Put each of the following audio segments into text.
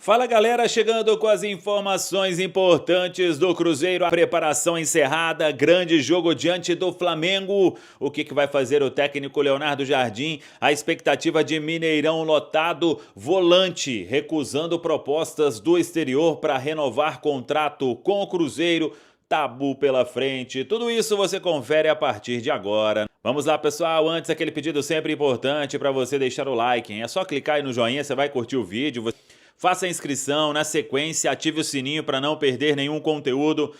Fala galera, chegando com as informações importantes do Cruzeiro, a preparação encerrada, grande jogo diante do Flamengo. O que vai fazer o técnico Leonardo Jardim? A expectativa de Mineirão lotado, volante recusando propostas do exterior para renovar contrato com o Cruzeiro, tabu pela frente. Tudo isso você confere a partir de agora. Vamos lá pessoal, antes aquele pedido sempre importante para você deixar o like, hein? É só clicar aí no joinha, você vai curtir o vídeo. Faça a inscrição, na sequência ative o sininho para não perder nenhum conteúdo.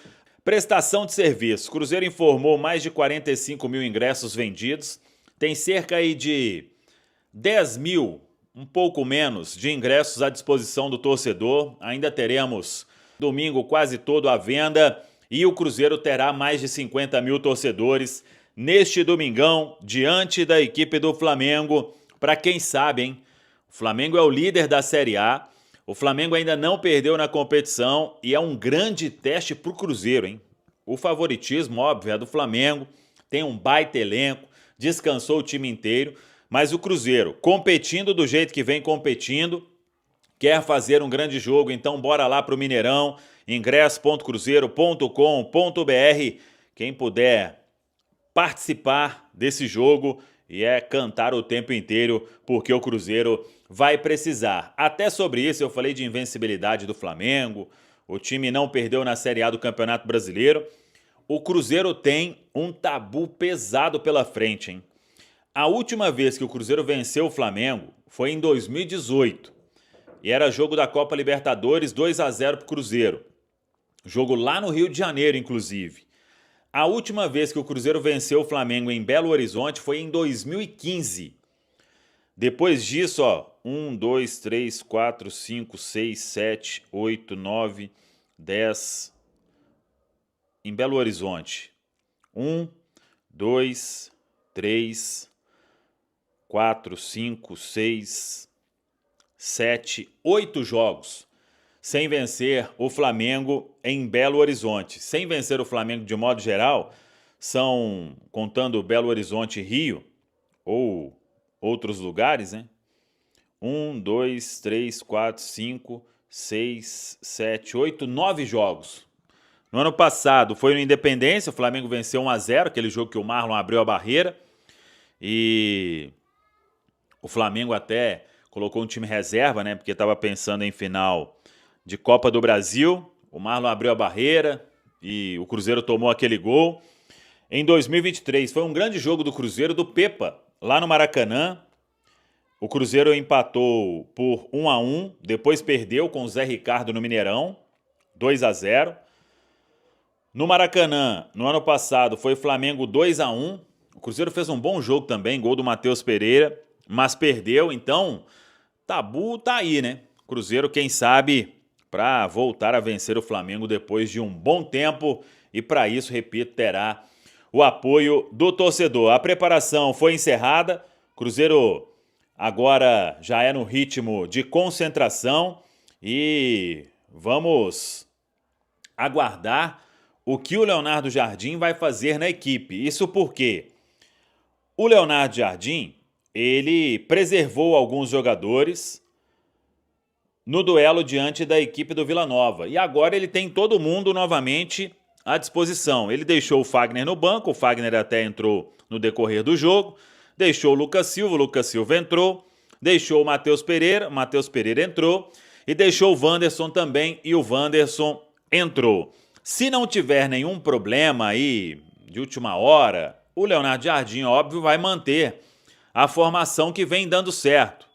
Prestação de serviço. Cruzeiro informou mais de 45 mil ingressos vendidos. Tem cerca aí de 10 mil, um pouco menos, de ingressos à disposição do torcedor. Ainda teremos domingo quase todo à venda. E o Cruzeiro terá mais de 50 mil torcedores neste domingão, diante da equipe do Flamengo. Para quem sabe, hein? O Flamengo é o líder da Série A. O Flamengo ainda não perdeu na competição e é um grande teste para o Cruzeiro, hein? O favoritismo, óbvio, é do Flamengo, tem um baita elenco, descansou o time inteiro, mas o Cruzeiro, competindo do jeito que vem competindo, quer fazer um grande jogo, então bora lá para o Mineirão, ingresso.cruzeiro.com.br, quem puder participar desse jogo e cantar o tempo inteiro, porque o Cruzeiro vai precisar. Até sobre isso eu falei de invencibilidade do Flamengo, o time não perdeu na Série A do Campeonato Brasileiro. O Cruzeiro tem um tabu pesado pela frente, hein? A última vez que o Cruzeiro venceu o Flamengo foi em 2018. E era jogo da Copa Libertadores, 2-0 pro Cruzeiro. Jogo lá no Rio de Janeiro, inclusive. A última vez que o Cruzeiro venceu o Flamengo em Belo Horizonte foi em 2015. Depois disso, ó, 1, 2, 3, 4, 5, 6, 7, 8, 9, 10. Em Belo Horizonte. 1, 2, 3, 4, 5, 6, 7, 8 jogos sem vencer o Flamengo em Belo Horizonte. Sem vencer o Flamengo de modo geral, são, contando Belo Horizonte e Rio, ou outros lugares, né? 1, 2, 3, 4, 5, 6, 7, 8, 9 jogos. No ano passado foi no Independência, o Flamengo venceu 1-0, aquele jogo que o Marlon abriu a barreira. E o Flamengo até colocou um time reserva, né? Porque estava pensando em final de Copa do Brasil. O Marlon abriu a barreira e o Cruzeiro tomou aquele gol. Em 2023 foi um grande jogo do Cruzeiro, do Pepa, lá no Maracanã. O Cruzeiro empatou por 1-1, depois perdeu com o Zé Ricardo no Mineirão, 2-0. No Maracanã, no ano passado, foi Flamengo 2-1. O Cruzeiro fez um bom jogo também, gol do Matheus Pereira, mas perdeu, então tabu tá aí, né? Cruzeiro, quem sabe, para voltar a vencer o Flamengo depois de um bom tempo e para isso, repito, terá o apoio do torcedor. A preparação foi encerrada, Cruzeiro agora já é no ritmo de concentração e vamos aguardar o que o Leonardo Jardim vai fazer na equipe. Isso porque o Leonardo Jardim, ele preservou alguns jogadores no duelo diante da equipe do Vila Nova. E agora ele tem todo mundo novamente à disposição. Ele deixou o Fagner no banco, o Fagner até entrou no decorrer do jogo, deixou o Lucas Silva entrou, deixou o Matheus Pereira entrou, e deixou o Wanderson também, e o Wanderson entrou. Se não tiver nenhum problema aí de última hora, o Leonardo Jardim, óbvio, vai manter a formação que vem dando certo.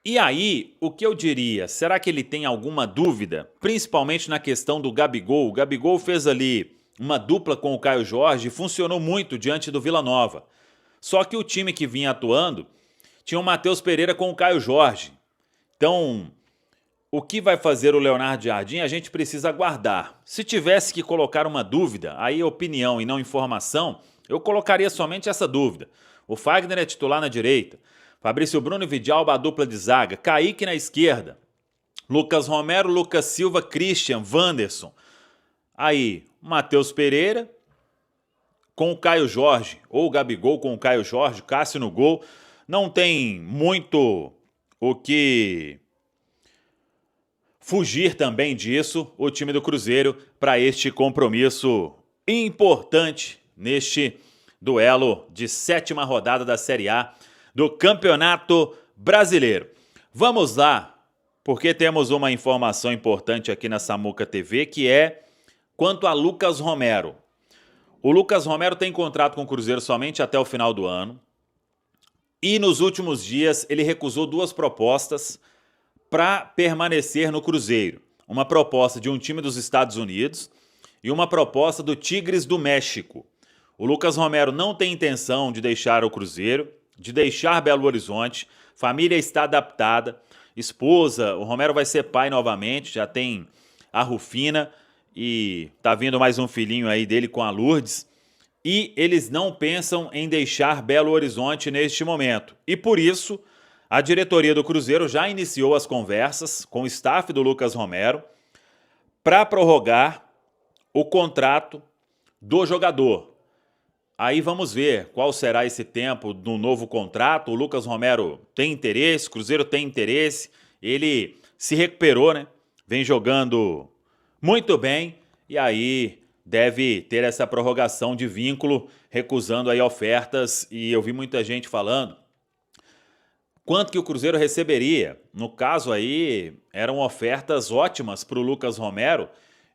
E aí, o que eu diria? Será que ele tem alguma dúvida? Principalmente na questão do Gabigol. O Gabigol fez ali uma dupla com o Caio Jorge e funcionou muito diante do Vila Nova. Só que o time que vinha atuando tinha o Matheus Pereira com o Caio Jorge. Então, o que vai fazer o Leonardo Jardim, a gente precisa aguardar. Se tivesse que colocar uma dúvida, aí opinião e não informação, eu colocaria somente essa dúvida. O Fagner é titular na direita, Fabrício Bruno e Vidalba a dupla de zaga, Kaique na esquerda, Lucas Romero, Lucas Silva, Christian, Wanderson. Aí, Matheus Pereira com o Caio Jorge, ou o Gabigol com o Caio Jorge, Cássio no gol. Não tem muito o que fugir também disso o time do Cruzeiro para este compromisso importante neste duelo de 7ª rodada da Série A do Campeonato Brasileiro. Vamos lá, porque temos uma informação importante aqui na Samuca TV, que é quanto a Lucas Romero. O Lucas Romero tem contrato com o Cruzeiro somente até o final do ano. E nos últimos dias ele recusou 2 propostas para permanecer no Cruzeiro. Uma proposta de um time dos Estados Unidos e uma proposta do Tigres do México. O Lucas Romero não tem intenção de deixar o Cruzeiro, de deixar Belo Horizonte. Família está adaptada. Esposa, o Romero vai ser pai novamente, já tem a Rufina e tá vindo mais um filhinho aí dele com a Lourdes. E eles não pensam em deixar Belo Horizonte neste momento. E por isso, a diretoria do Cruzeiro já iniciou as conversas com o staff do Lucas Romero para prorrogar o contrato do jogador. Aí vamos ver qual será esse tempo do novo contrato. O Lucas Romero tem interesse, o Cruzeiro tem interesse. Ele se recuperou, né? Vem jogando muito bem e aí deve ter essa prorrogação de vínculo, recusando aí ofertas. E eu vi muita gente falando quanto que o Cruzeiro receberia. No caso aí, eram ofertas ótimas para o Lucas Romero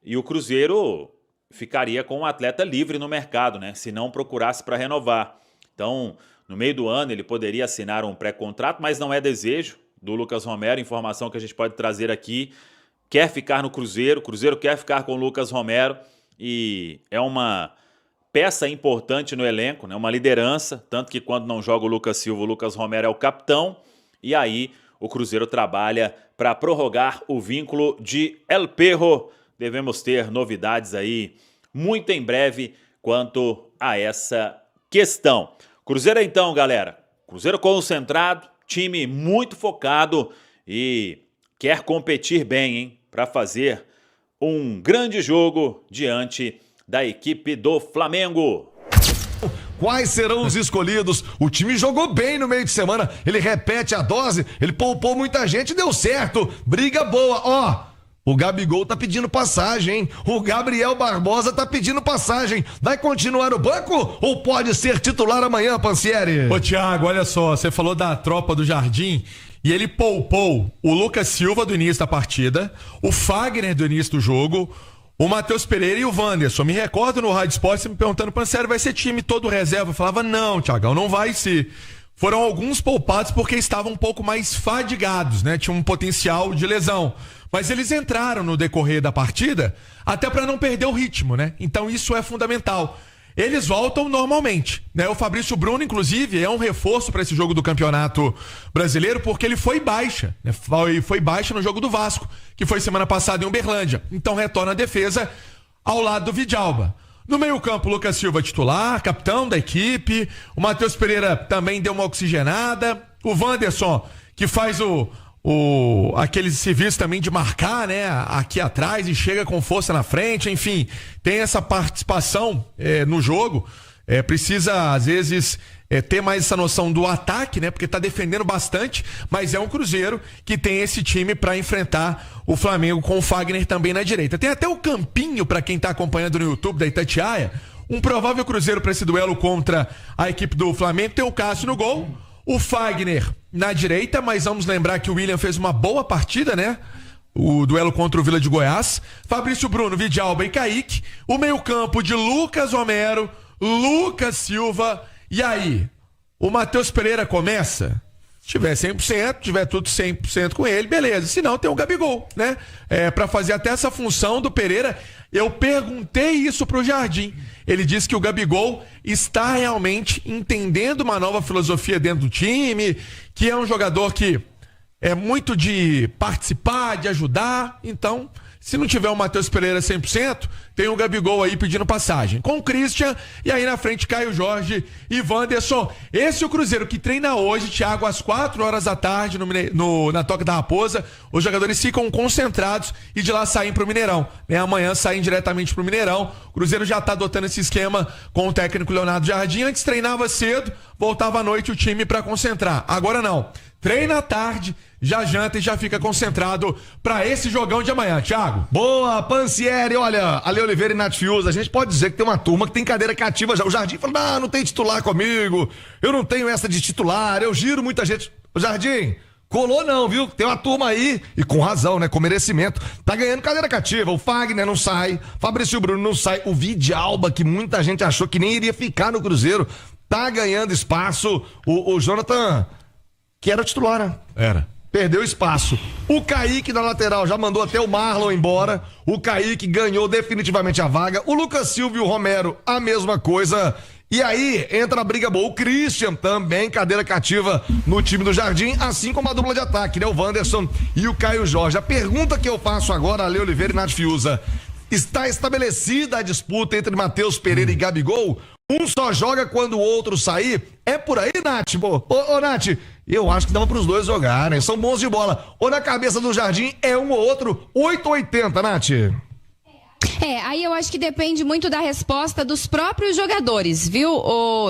e o Cruzeiro ficaria com um atleta livre no mercado, né? Se não procurasse para renovar. Então, no meio do ano, ele poderia assinar um pré-contrato, mas não é desejo do Lucas Romero. Informação que a gente pode trazer aqui. Quer ficar no Cruzeiro, o Cruzeiro quer ficar com o Lucas Romero e é uma peça importante no elenco, né? Uma liderança, tanto que quando não joga o Lucas Silva, o Lucas Romero é o capitão. E aí o Cruzeiro trabalha para prorrogar o vínculo de El Perro. Devemos ter novidades aí muito em breve quanto a essa questão. Cruzeiro então, galera. Cruzeiro concentrado, time muito focado e quer competir bem, hein? Para fazer um grande jogo diante da equipe do Flamengo. Quais serão os escolhidos? O time jogou bem no meio de semana. Ele repete a dose, ele poupou muita gente e deu certo. Briga boa, ó. O Gabigol tá pedindo passagem, hein? O Gabriel Barbosa tá pedindo passagem. Vai continuar no banco ou pode ser titular amanhã, Pansieri? Ô, Thiago, olha só, você falou da tropa do Jardim e ele poupou o Lucas Silva do início da partida, o Fagner do início do jogo, o Matheus Pereira e o Wanderson. Me recordo no Rádio Esporte me perguntando, Pansieri, vai ser time todo reserva? Eu falava, não, Thiagão, não vai ser. Foram alguns poupados porque estavam um pouco mais fadigados, né? Tinha um potencial de lesão. Mas eles entraram no decorrer da partida até para não perder o ritmo, né? Então isso é fundamental. Eles voltam normalmente, né? O Fabrício Bruno, inclusive, é um reforço para esse jogo do Campeonato Brasileiro porque ele foi baixa, né? Foi baixa no jogo do Vasco, que foi semana passada em Uberlândia. Então retorna a defesa ao lado do Vidalba. No meio-campo, Lucas Silva titular, capitão da equipe. O Matheus Pereira também deu uma oxigenada. O Wanderson, que faz aquele serviço também de marcar, né, aqui atrás e chega com força na frente, enfim, tem essa participação no jogo, precisa às vezes ter mais essa noção do ataque, né, porque tá defendendo bastante, mas é um Cruzeiro que tem esse time para enfrentar o Flamengo com o Fagner também na direita. Tem até o campinho para quem tá acompanhando no YouTube da Itatiaia, um provável Cruzeiro para esse duelo contra a equipe do Flamengo, tem o Cássio no gol, o Fagner na direita, mas vamos lembrar que o William fez uma boa partida, né? O duelo contra o Vila de Goiás. Fabrício Bruno, Vidalba e Kaique. O meio-campo de Lucas Romero, Lucas Silva. E aí? O Matheus Pereira começa? Se tiver 100%, tiver tudo 100% com ele, beleza. Se não, tem o Gabigol, né? Pra fazer até essa função do Pereira. Eu perguntei isso pro Jardim. Ele disse que o Gabigol está realmente entendendo uma nova filosofia dentro do time, que é um jogador que é muito de participar, de ajudar. Então, se não tiver o Matheus Pereira 100%, tem o Gabigol aí pedindo passagem. Com o Christian, e aí na frente Caio Jorge e Wanderson. Esse é o Cruzeiro que treina hoje, Thiago, às 4 horas da tarde na Toca da Raposa. Os jogadores ficam concentrados e de lá saem pro Mineirão. Amanhã saem diretamente pro Mineirão. O Cruzeiro já tá adotando esse esquema com o técnico Leonardo Jardim. Antes treinava cedo, voltava à noite o time para concentrar. Agora não. Treina à tarde, já janta e já fica concentrado para esse jogão de amanhã, Thiago. Boa, Pansieri. Olha, Ale Oliveira e Nath Fiuza, a gente pode dizer que tem uma turma que tem cadeira cativa já. O Jardim fala, não tem titular comigo, eu não tenho essa de titular, eu giro muita gente. O Jardim, colou não, viu? Tem uma turma aí, e com razão, né? Com merecimento. Tá ganhando cadeira cativa. O Fagner não sai, Fabrício Bruno não sai, o Vidalba, que muita gente achou que nem iria ficar no Cruzeiro, tá ganhando espaço. O Jonathan, que era titular, né? Era. Perdeu espaço. O Kaique na lateral já mandou até o Marlon embora. O Kaique ganhou definitivamente a vaga. O Lucas Silva e o Romero, a mesma coisa. E aí entra a briga boa. O Christian também, cadeira cativa no time do Jardim, assim como a dupla de ataque, né? O Wanderson e o Caio Jorge. A pergunta que eu faço agora, Ale Oliveira e Nath Fiuza: está estabelecida a disputa entre Matheus Pereira e Gabigol? Um só joga quando o outro sair? É por aí, Nath? Ô, Nath, eu acho que dava pros dois jogarem, são bons de bola. Ou na cabeça do Jardim é um ou outro, 8-80, Nath. Aí eu acho que depende muito da resposta dos próprios jogadores, viu,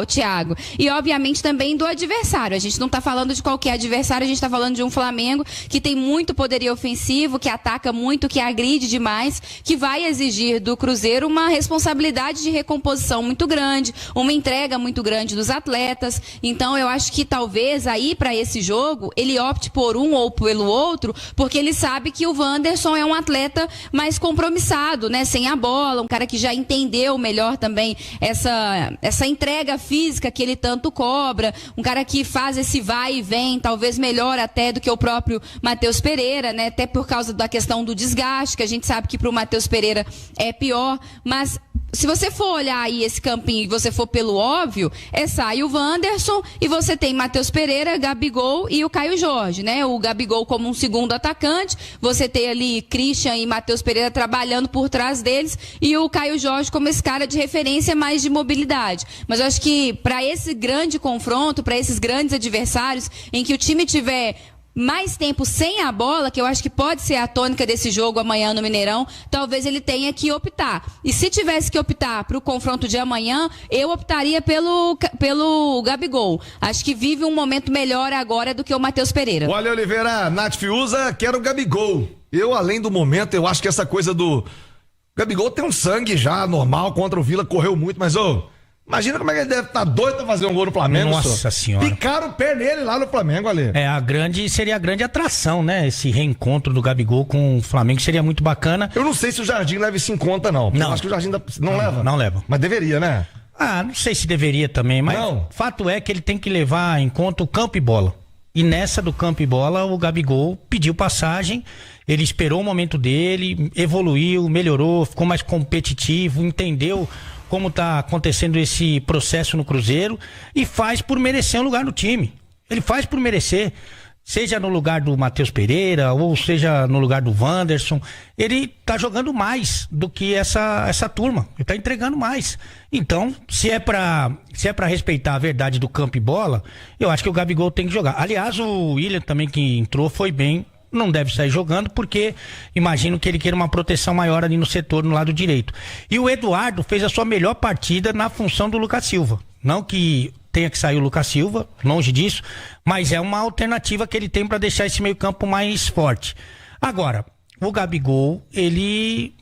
Thiago? E obviamente também do adversário. A gente não tá falando de qualquer adversário, a gente tá falando de um Flamengo que tem muito poderio ofensivo, que ataca muito, que agride demais, que vai exigir do Cruzeiro uma responsabilidade de recomposição muito grande, uma entrega muito grande dos atletas. Então eu acho que talvez aí para esse jogo ele opte por um ou pelo outro, porque ele sabe que o Wanderson é um atleta mais compromissado, né? Sem a bola, um cara que já entendeu melhor também essa entrega física que ele tanto cobra, um cara que faz esse vai e vem, talvez melhor até do que o próprio Matheus Pereira, né? Até por causa da questão do desgaste, que a gente sabe que pro Matheus Pereira é pior, mas se você for olhar aí esse campinho e você for pelo óbvio, sai o Wanderson e você tem Matheus Pereira, Gabigol e o Caio Jorge, né? O Gabigol como um segundo atacante, você tem ali Christian e Matheus Pereira trabalhando por trás deles e o Caio Jorge como esse cara de referência mais de mobilidade. Mas eu acho que para esse grande confronto, para esses grandes adversários, em que o time tiver mais tempo sem a bola, que eu acho que pode ser a tônica desse jogo amanhã no Mineirão, talvez ele tenha que optar. E se tivesse que optar para o confronto de amanhã, eu optaria pelo Gabigol. Acho que vive um momento melhor agora do que o Matheus Pereira. Olha, Oliveira, Nath Fiuza, quero o Gabigol. Eu, além do momento, eu acho que essa coisa do Gabigol tem um sangue já normal contra o Vila, correu muito, mas imagina como é que ele deve estar doido pra fazer um gol no Flamengo. Nossa senhora. Picaram o pé nele lá no Flamengo, Ale. Seria a grande atração, né? Esse reencontro do Gabigol com o Flamengo seria muito bacana. Eu não sei se o Jardim leva isso em conta, não. Não. Eu acho que o Jardim não leva. Não leva. Mas deveria, né? Não sei se deveria também, mas fato é que ele tem que levar em conta o campo e bola. E nessa do campo e bola, o Gabigol pediu passagem, ele esperou o momento dele, evoluiu, melhorou, ficou mais competitivo, entendeu como está acontecendo esse processo no Cruzeiro e faz por merecer um lugar no time. Ele faz por merecer, seja no lugar do Matheus Pereira ou seja no lugar do Wanderson. Ele está jogando mais do que essa turma, ele está entregando mais. Então, se é para respeitar a verdade do campo e bola, eu acho que o Gabigol tem que jogar. Aliás, o William também que entrou foi bem. Não deve sair jogando porque imagino que ele queira uma proteção maior ali no setor, no lado direito. E o Eduardo fez a sua melhor partida na função do Lucas Silva. Não que tenha que sair o Lucas Silva, longe disso, mas é uma alternativa que ele tem para deixar esse meio campo mais forte. Agora, o Gabigol,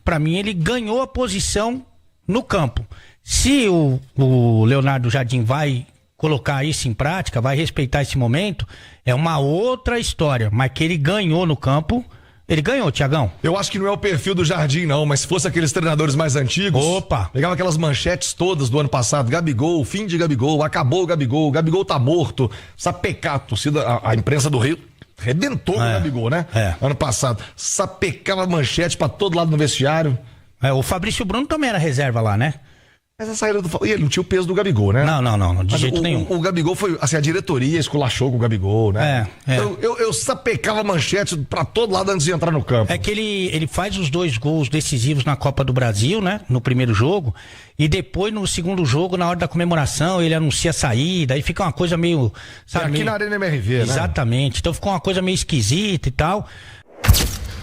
para mim, ele ganhou a posição no campo. Se o Leonardo Jardim vai colocar isso em prática, vai respeitar esse momento, é uma outra história, mas que ele ganhou no campo, ele ganhou, Thiagão. Eu acho que não é o perfil do Jardim, não, mas se fosse aqueles treinadores mais antigos, pegava aquelas manchetes todas do ano passado, Gabigol, fim de Gabigol, acabou o Gabigol tá morto, sapecar a torcida, a imprensa do Rio redentou o Gabigol, né? Ano passado, sapecava manchete pra todo lado no vestiário. O Fabrício Bruno também era reserva lá, né? Mas a saída do... E ele não tinha o peso do Gabigol, né? Não, de jeito nenhum. O Gabigol foi... Assim, a diretoria esculachou com o Gabigol, né? Eu sapecava manchete pra todo lado antes de entrar no campo. É que ele faz os 2 gols decisivos na Copa do Brasil, né? No primeiro jogo. E depois, no segundo jogo, na hora da comemoração, ele anuncia a saída. Aí fica uma coisa meio... Sabe, aqui meio... na Arena MRV, né? Exatamente. Então ficou uma coisa meio esquisita e tal.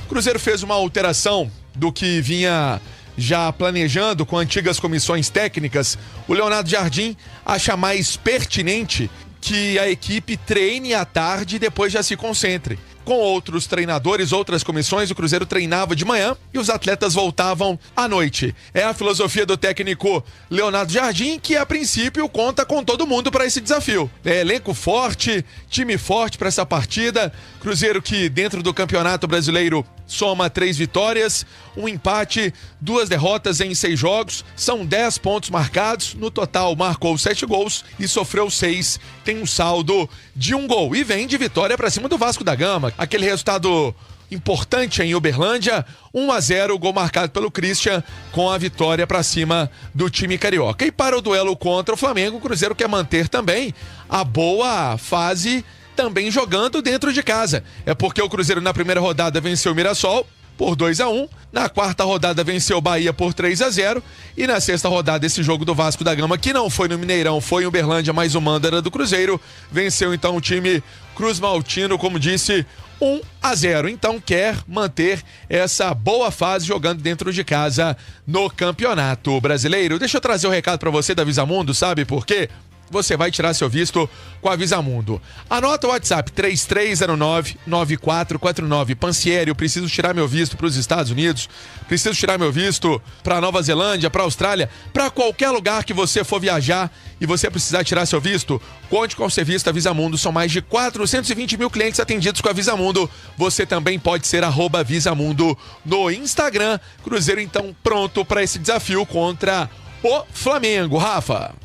O Cruzeiro fez uma alteração do que vinha já planejando com antigas comissões técnicas. O Leonardo Jardim acha mais pertinente que a equipe treine à tarde e depois já se concentre. Com outros treinadores, outras comissões, o Cruzeiro treinava de manhã e os atletas voltavam à noite. É a filosofia do técnico Leonardo Jardim, que a princípio conta com todo mundo para esse desafio. É elenco forte, time forte para essa partida. Cruzeiro que dentro do Campeonato Brasileiro soma 3 vitórias, 1 empate, 2 derrotas em 6 jogos, são 10 pontos marcados, no total marcou 7 gols e sofreu 6, tem um saldo de 1 gol e vem de vitória para cima do Vasco da Gama. Aquele resultado importante em Uberlândia, 1-0, gol marcado pelo Christian com a vitória para cima do time carioca. E para o duelo contra o Flamengo, o Cruzeiro quer manter também a boa fase, também jogando dentro de casa. É porque o Cruzeiro na primeira rodada venceu o Mirassol por 2-1, na quarta rodada venceu o Bahia por 3-0 e na sexta rodada esse jogo do Vasco da Gama, que não foi no Mineirão, foi em Uberlândia, mas o mando era do Cruzeiro, venceu então o time Cruz Maltino, como disse, 1-0. Então quer manter essa boa fase jogando dentro de casa no Campeonato Brasileiro. Deixa eu trazer o recado para você da Visamundo, sabe por quê? Você vai tirar seu visto com a Visamundo. Anota o WhatsApp 3309-9449. Pansieri, eu preciso tirar meu visto para os Estados Unidos, preciso tirar meu visto para Nova Zelândia, para Austrália, para qualquer lugar que você for viajar e você precisar tirar seu visto, conte com o serviço da Visamundo. São mais de 420 mil clientes atendidos com a Visamundo. Você também pode ser @Visamundo no Instagram. Cruzeiro então pronto para esse desafio contra o Flamengo. Rafa.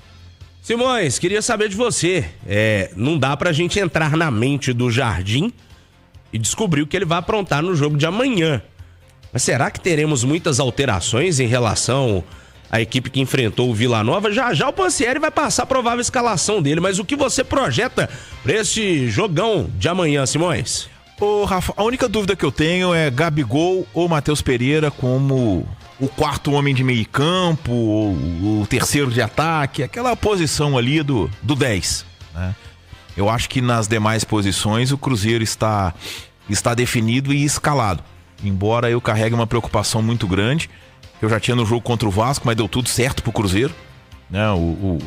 Simões, queria saber de você. Não dá pra gente entrar na mente do Jardim e descobrir o que ele vai aprontar no jogo de amanhã. Mas será que teremos muitas alterações em relação à equipe que enfrentou o Vila Nova? Já o Pansieri vai passar a provável escalação dele, mas o que você projeta pra esse jogão de amanhã, Simões? Ô, Rafa, a única dúvida que eu tenho é Gabigol ou Matheus Pereira como o quarto homem de meio campo, o terceiro de ataque, aquela posição ali do 10, né? Eu acho que nas demais posições o Cruzeiro está definido e escalado, embora eu carregue uma preocupação muito grande, que eu já tinha no jogo contra o Vasco, mas deu tudo certo pro Cruzeiro, né?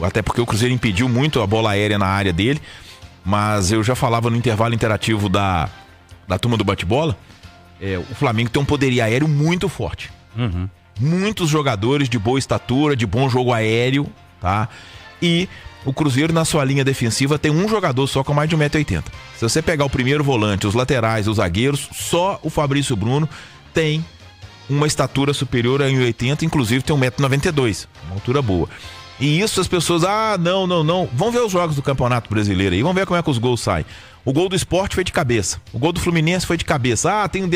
Até porque o Cruzeiro impediu muito a bola aérea na área dele, mas eu já falava no intervalo interativo da turma do bate-bola, o Flamengo tem um poderio aéreo muito forte. Muitos jogadores de boa estatura, de bom jogo aéreo, tá? E o Cruzeiro na sua linha defensiva tem um jogador só com mais de 1,80 m. Se você pegar o primeiro volante, os laterais, os zagueiros, só o Fabrício Bruno tem uma estatura superior a 1,80 m, inclusive tem 1,92 m, uma altura boa. E isso as pessoas, não. Vão ver os jogos do Campeonato Brasileiro aí, vamos ver como é que os gols saem. O gol do Sport foi de cabeça, o gol do Fluminense foi de cabeça. Tem um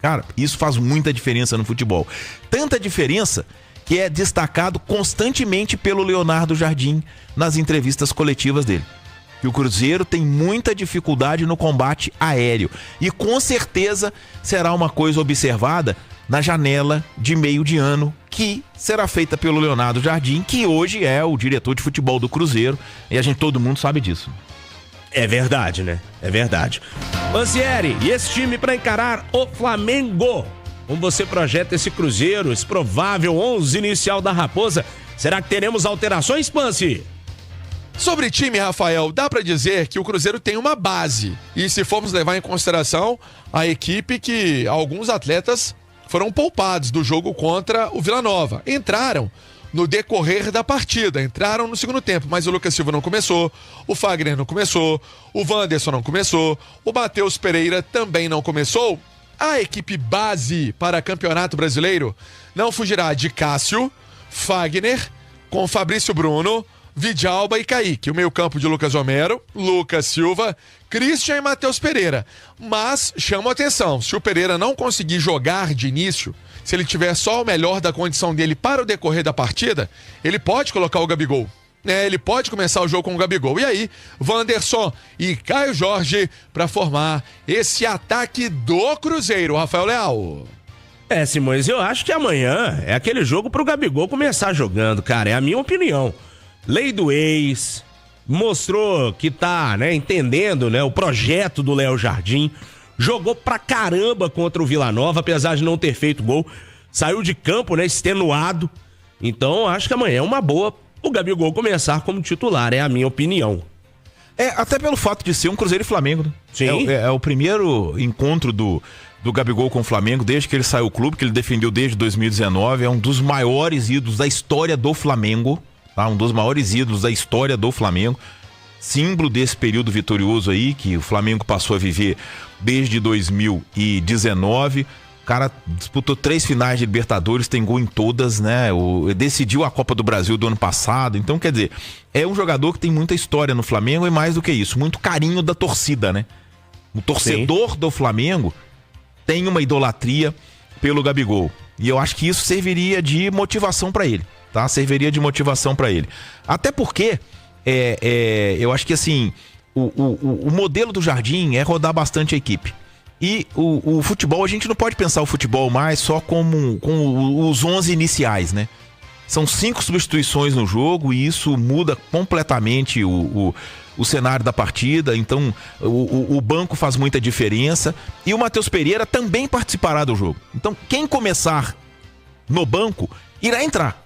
Cara, isso faz muita diferença no futebol. Tanta diferença que é destacado constantemente pelo Leonardo Jardim nas entrevistas coletivas dele. Que o Cruzeiro tem muita dificuldade no combate aéreo. E com certeza será uma coisa observada na janela de meio de ano, que será feita pelo Leonardo Jardim, que hoje é o diretor de futebol do Cruzeiro. E todo mundo sabe disso. É verdade, né? É verdade. Pansieri, e esse time para encarar o Flamengo? Como você projeta esse Cruzeiro, esse provável 11 inicial da Raposa? Será que teremos alterações, Pansi? Sobre time, Rafael, dá pra dizer que o Cruzeiro tem uma base. E se formos levar em consideração a equipe que alguns atletas foram poupados do jogo contra o Vila Nova. Entraram no decorrer da partida, entraram no segundo tempo, mas o Lucas Silva não começou, o Fagner não começou, o Wanderson não começou, o Matheus Pereira também não começou. A equipe base para Campeonato Brasileiro não fugirá de Cássio, Fagner, com Fabrício Bruno, Vidalba e Kaique. O meio-campo de Lucas Romero, Lucas Silva, Christian e Matheus Pereira. Mas chama atenção, se o Pereira não conseguir jogar de início, se ele tiver só o melhor da condição dele para o decorrer da partida, ele pode colocar o Gabigol. Ele pode começar o jogo com o Gabigol. E aí, Wanderson e Caio Jorge para formar esse ataque do Cruzeiro. Rafael Leal. Simões, eu acho que amanhã é aquele jogo pro Gabigol começar jogando, cara. É a minha opinião. Lei do ex, mostrou que tá, entendendo, o projeto do Léo Jardim. Jogou pra caramba contra o Vila Nova, apesar de não ter feito gol. Saiu de campo, extenuado. Então, acho que amanhã é uma boa o Gabigol começar como titular, é a minha opinião. Até pelo fato de ser um Cruzeiro e Flamengo, né? Sim. É o primeiro encontro do Gabigol com o Flamengo desde que ele saiu do clube, que ele defendeu desde 2019. É um dos maiores ídolos da história do Flamengo, tá? Um dos maiores ídolos da história do Flamengo. Símbolo desse período vitorioso aí, que o Flamengo passou a viver desde 2019. O cara disputou 3 finais de Libertadores, tem gol em todas, decidiu a Copa do Brasil do ano passado. Então, quer dizer, é um jogador que tem muita história no Flamengo e mais do que isso, muito carinho da torcida, O torcedor do Flamengo tem uma idolatria pelo Gabigol. E eu acho que isso serviria de motivação pra ele, tá? Serviria de motivação pra ele. Até porque, eu acho que assim, o modelo do Jardim é rodar bastante a equipe. E o futebol, a gente não pode pensar o futebol mais só com os 11 iniciais, São 5 substituições no jogo e isso muda completamente o cenário da partida. Então o banco faz muita diferença e o Matheus Pereira também participará do jogo. Então quem começar no banco irá entrar.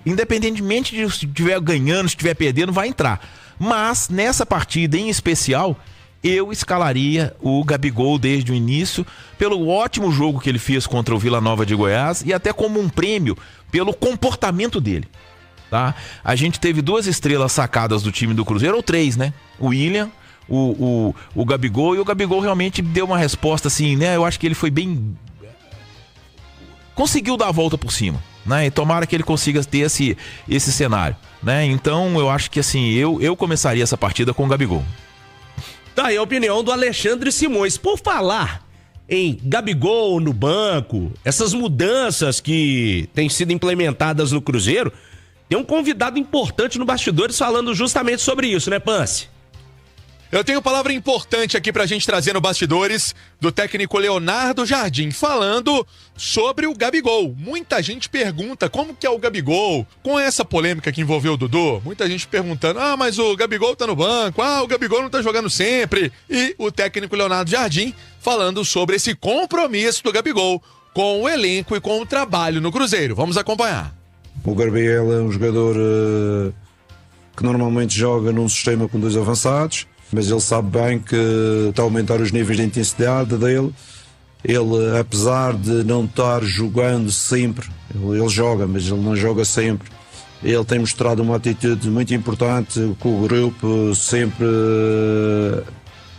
Independentemente de se estiver ganhando, se estiver perdendo, vai entrar. Mas nessa partida em especial, eu escalaria o Gabigol desde o início, pelo ótimo jogo que ele fez contra o Vila Nova de Goiás e até como um prêmio pelo comportamento dele, tá? A gente teve 2 estrelas sacadas do time do Cruzeiro, ou 3, O William, o Gabigol, e o Gabigol realmente deu uma resposta assim, Eu acho que ele foi bem... Conseguiu dar a volta por cima, E tomara que ele consiga ter esse cenário, Então eu acho que assim, eu começaria essa partida com o Gabigol. Tá aí a opinião do Alexandre Simões. Por falar em Gabigol no banco, essas mudanças que têm sido implementadas no Cruzeiro, tem um convidado importante no Bastidores falando justamente sobre isso, Pance? Eu tenho palavra importante aqui pra gente trazer no Bastidores do técnico Leonardo Jardim, falando sobre o Gabigol. Muita gente pergunta como que é o Gabigol, com essa polêmica que envolveu o Dudu, muita gente perguntando, mas o Gabigol tá no banco, o Gabigol não tá jogando sempre. E o técnico Leonardo Jardim falando sobre esse compromisso do Gabigol com o elenco e com o trabalho no Cruzeiro. Vamos acompanhar. O Gabriel é um jogador que normalmente joga num sistema com 2 avançados, mas ele sabe bem que está a aumentar os níveis de intensidade dele. Ele, apesar de não estar jogando sempre, ele joga, mas ele não joga sempre. Ele tem mostrado uma atitude muito importante com o grupo, sempre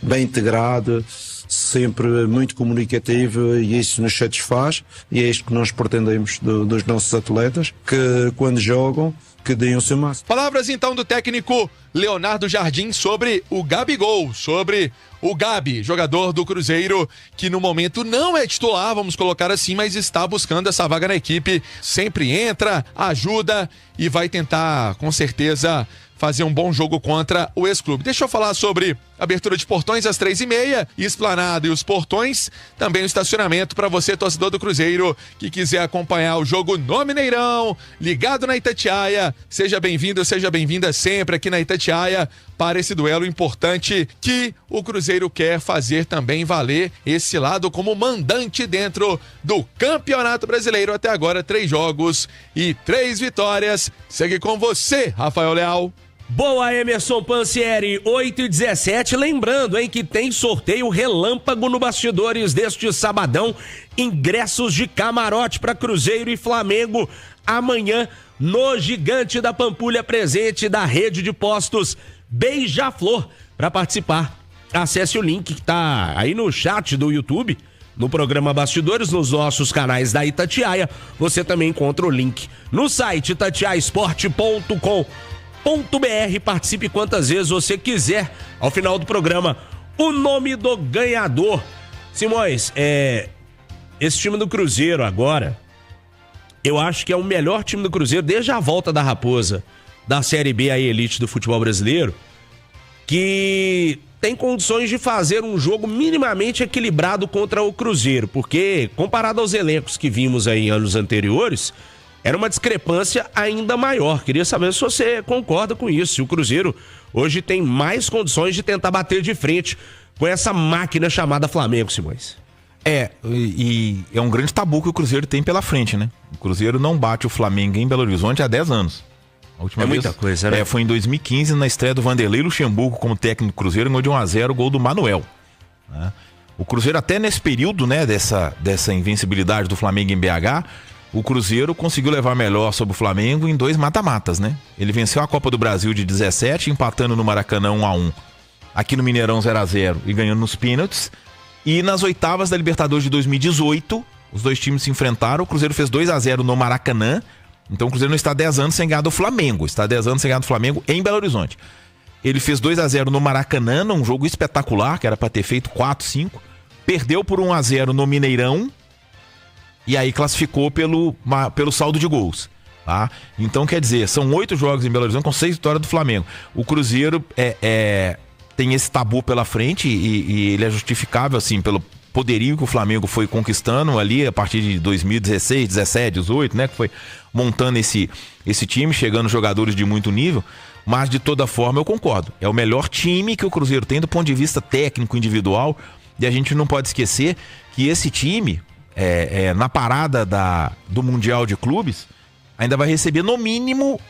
bem integrado, sempre muito comunicativo, e isso nos satisfaz, e é isto que nós pretendemos dos nossos atletas, que quando jogam, que deem o seu máximo. Palavras então do técnico Leonardo Jardim sobre o Gabigol, sobre o Gabi, jogador do Cruzeiro, que no momento não é titular, vamos colocar assim, mas está buscando essa vaga na equipe, sempre entra, ajuda e vai tentar, com certeza, fazer um bom jogo contra o ex-clube. Deixa eu falar sobre abertura de portões às 3h30, Esplanada e os portões, também o estacionamento para você, torcedor do Cruzeiro, que quiser acompanhar o jogo no Mineirão, ligado na Itatiaia. Seja bem-vindo, seja bem-vinda sempre aqui na Itatiaia para esse duelo importante que o Cruzeiro quer fazer também valer esse lado como mandante dentro do Campeonato Brasileiro. Até agora, 3 jogos e 3 vitórias. Segue com você, Rafael Leal. Boa, Emerson Pansieri, 8h17. Lembrando, que tem sorteio relâmpago no Bastidores deste sabadão. Ingressos de camarote para Cruzeiro e Flamengo amanhã no Gigante da Pampulha, presente da rede de postos Beija-Flor. Para participar, acesse o link que tá aí no chat do YouTube, no programa Bastidores, nos nossos canais da Itatiaia. Você também encontra o link no site itatiaesporte.com. Participe quantas vezes você quiser. Ao final do programa, o nome do ganhador. Simões, esse time do Cruzeiro agora, eu acho que é o melhor time do Cruzeiro desde a volta da Raposa, da Série B, a elite do futebol brasileiro, que tem condições de fazer um jogo minimamente equilibrado contra o Cruzeiro, porque comparado aos elencos que vimos aí em anos anteriores, era uma discrepância ainda maior. Queria saber se você concorda com isso, se o Cruzeiro hoje tem mais condições de tentar bater de frente com essa máquina chamada Flamengo, Simões. E é um grande tabu que o Cruzeiro tem pela frente, né? O Cruzeiro não bate o Flamengo em Belo Horizonte há 10 anos. A última vez, muita coisa, né? Foi em 2015, na estreia do Vanderlei Luxemburgo como técnico do Cruzeiro, ganhou de 1-0 o gol do Manuel. Né? O Cruzeiro, até nesse período, né, dessa invencibilidade do Flamengo em BH, o Cruzeiro conseguiu levar melhor sobre o Flamengo em 2 mata-matas, né? Ele venceu a Copa do Brasil de 17, empatando no Maracanã 1-1. Aqui no Mineirão 0-0 e ganhando nos pênaltis. E nas oitavas da Libertadores de 2018, os dois times se enfrentaram. O Cruzeiro fez 2-0 no Maracanã. Então o Cruzeiro não está 10 anos sem ganhar do Flamengo. Está 10 anos sem ganhar do Flamengo em Belo Horizonte. Ele fez 2-0 no Maracanã, num jogo espetacular, que era para ter feito 4-5. Perdeu por 1-0 no Mineirão. E aí classificou pelo saldo de gols. Tá? Então, quer dizer, são 8 jogos em Belo Horizonte com 6 vitórias do Flamengo. O Cruzeiro tem esse tabu pela frente e ele é justificável, assim, pelo poderio que o Flamengo foi conquistando ali a partir de 2016, 17, 18, né? Que foi montando esse time, chegando jogadores de muito nível. Mas, de toda forma, eu concordo. É o melhor time que o Cruzeiro tem do ponto de vista técnico, individual. E a gente não pode esquecer que esse time, na parada do Mundial de Clubes, ainda vai receber, no mínimo,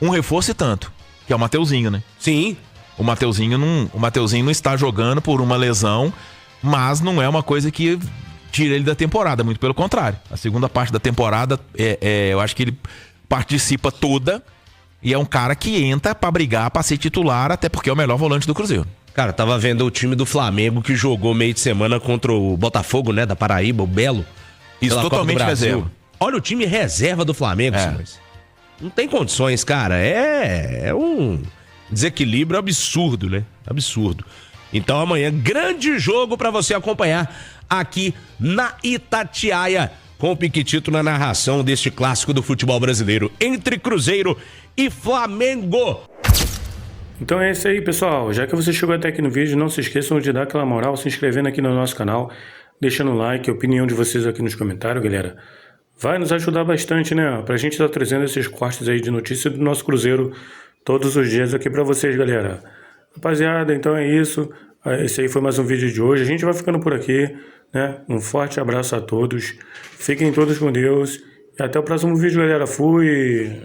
um reforço e tanto. Que é o Mateuzinho, né? Sim. O Mateuzinho não está jogando por uma lesão, mas não é uma coisa que tira ele da temporada, muito pelo contrário. A segunda parte da temporada, eu acho que ele participa toda e é um cara que entra pra brigar, pra ser titular, até porque é o melhor volante do Cruzeiro. Cara, tava vendo o time do Flamengo que jogou meio de semana contra o Botafogo, né, da Paraíba, o Belo. Isso, totalmente reserva. Olha o time reserva do Flamengo, senhores. Não tem condições, cara. É um desequilíbrio absurdo, né? Absurdo. Então amanhã, grande jogo pra você acompanhar aqui na Itatiaia, com o Piquitito na narração deste clássico do futebol brasileiro entre Cruzeiro e Flamengo. Então é isso aí, pessoal. Já que você chegou até aqui no vídeo, não se esqueçam de dar aquela moral, se inscrevendo aqui no nosso canal, deixando o like, a opinião de vocês aqui nos comentários, galera. Vai nos ajudar bastante, né? Pra gente estar trazendo esses cortes aí de notícia do nosso Cruzeiro todos os dias aqui pra vocês, galera. Rapaziada, então é isso. Esse aí foi mais um vídeo de hoje. A gente vai ficando por aqui, né? Um forte abraço a todos. Fiquem todos com Deus. E até o próximo vídeo, galera. Fui!